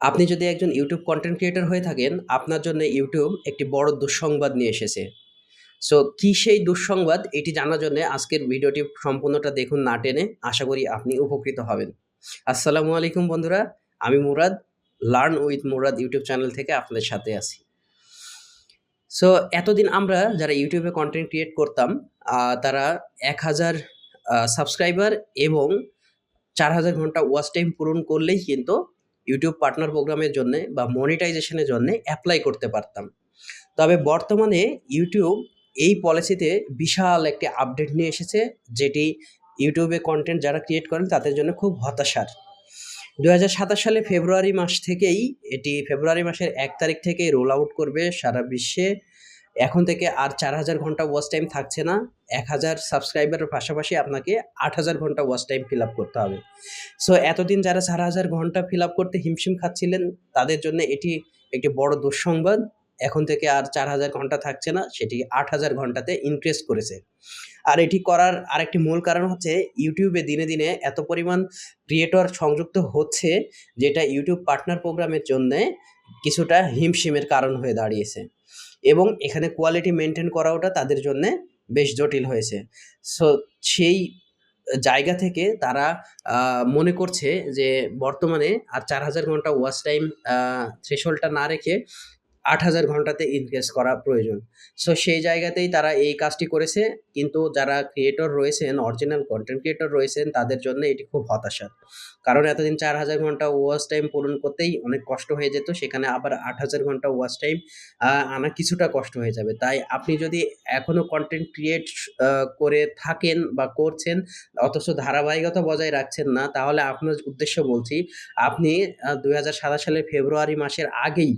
আপনি যদি একজন ইউটিউব কন্টেন্ট ক্রিয়েটর হয়ে থাকেন, আপনার জন্য ইউটিউব একটি বড় দুঃসংবাদ নিয়ে এসেছে। সো কি সেই দুঃসংবাদ? এটি জানার জন্যে আজকের ভিডিওটি সম্পূর্ণটা দেখুন না টেনে। আশা করি আপনি উপকৃত হবেন। আসসালামু আলাইকুম বন্ধুরা। আমি Murad, learn with Murad YouTube channel থেকে আপনাদের সাথে আছি। সো এতদিন আমরা যারা ইউটিউবে কন্টেন্ট ক্রিয়েট করতাম, তারা ১,০০০ সাবস্ক্রাইবার এবং ৪,০০০ ঘন্টা ওয়াচ টাইম পূরণ করলেই কিন্তু ইউটিউব পার্টনার প্রোগ্রামের জন্যে বা মনিটাইজেশনের জন্যে এপ্লাই করতে পারতাম। তবে বর্তমানে ইউটিউব এই পলিসিতে বিশাল একটি আপডেট নিয়ে এসেছে, যেটি ইউটিউবে কন্টেন্ট যারা ক্রিয়েট করেন তাদের জন্য খুব হতাশার। ২০২৭ সালে ফেব্রুয়ারি মাস থেকেই ফেব্রুয়ারি মাসের ১ তারিখ থেকেই রোল আউট করবে সারা বিশ্বে। এখন থেকে আর ৪,০০০ ঘন্টা ওয়াচ টাইম থাকছে না। ১,০০০ সাবস্ক্রাইবারের পাশাপাশি আপনাকে ৮,০০০ ঘন্টা ওয়াচ টাইম ফিল আপ করতে হবে। সো এতদিন যারা ৪,০০০ ঘন্টা ফিল আপ করতে হিমশিম খাচ্ছিলেন, তাদের জন্য এটি একটি বড় দুঃসংবাদ। এখন থেকে আর ৪,০০০ ঘন্টা থাকছে না, সেটি ৮,০০০ ঘন্টাতে ইনক্রিজ করেছে। আর এটি করার আরেকটি মূল কারণ হচ্ছে ইউটিউবে দিনে, দিনে এত পরিমাণ ক্রিয়েটর সংযুক্ত হচ্ছে, যেটা ইউটিউব পার্টনার প্রোগ্রামের জন্যে কিছুটা হিমশিমের কারণ হয়ে দাঁড়িয়েছে। এবং এখানে কোয়ালিটি মেইনটেইন করাটা তাদের জন্যে বেশ জটিল হয়েছে। সো সেই জায়গা থেকে তারা মনে করছে যে বর্তমানে আর ৪,০০০ ঘন্টা ওয়াচ টাইম থ্রেশহোল্ডটা না রেখে ৮,০০০ ঘন্টাতে ইনক্রিজ করা প্রয়োজন। সো সেই জায়গাতেই তারা এই কাজটি করেছে। কিন্তু যারা ক্রিয়েটর রয়েছেন, অরিজিনাল কনটেন্ট ক্রিয়েটর রয়েছেন, তাদের জন্য এটি খুব হতাশার। কারণ এতদিন ৪,০০০ ঘন্টা ওয়াচ টাইম পূরণ করতেই অনেক কষ্ট হয়ে যেত। সেখানে আবার ৮,০০০ ঘন্টা ওয়াচ টাইম আনা কিছুটা কষ্ট হয়ে যাবে। তাই আপনি যদি এখনো কনটেন্ট ক্রিয়েট করে থাকেন বা করছেন, অথচ ধারাবাহিকতা বজায় রাখছেন না, তাহলে আপনার উদ্দেশ্য বলছি, আপনি ২০২৭ সালের ফেব্রুয়ারি মাসের আগেই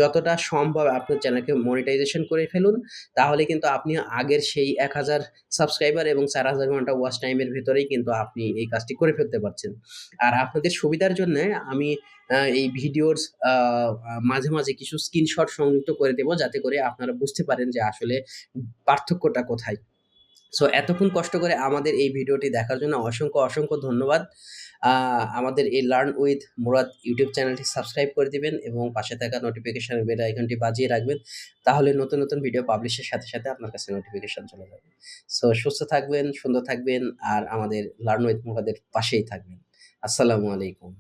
যতটা সম্ভব আপনার চ্যানেলকে মনিটাইজেশন করে ফেলুন। তাহলে কিন্তু আপনি আগের সেই ১,০০০ সাবস্ক্রাইবার এবং ৪,০০০ ঘন্টা ওয়াচ টাইমের ভেতরেই কিন্তু আপনি এই কাজটি করে ফেলতে পারছেন। আর আপনাদের সুবিধার জন্যে আমি এই ভিডিওর আ আ মাঝে, মাঝে কিছু স্ক্রিনশট সংযুক্ত করে দেব, যাতে করে আপনারা বুঝতে পারেন যে আসলে পার্থক্যটা কোথায়। সো এতক্ষণ কষ্ট করে আমাদের এই ভিডিওটি দেখার জন্য অসংখ্য, অসংখ্য ধন্যবাদ। আ আমাদের এই লার্ন উইথ মুরাদ ইউটিউব চ্যানেলটি সাবস্ক্রাইব করে দিবেন এবং পাশে থাকা নোটিফিকেশন বেল আইকনটি বাজিয়ে রাখবেন। তাহলে নতুন, নতুন ভিডিও পাবলিশের সাথে, সাথে আপনার কাছে নোটিফিকেশন চলে যাবে। সো সুস্থ থাকবেন, সুন্দর থাকবেন আর আমাদের লার্ন উইথ মুরাদের পাশেই থাকবেন। আসসালামু আলাইকুম।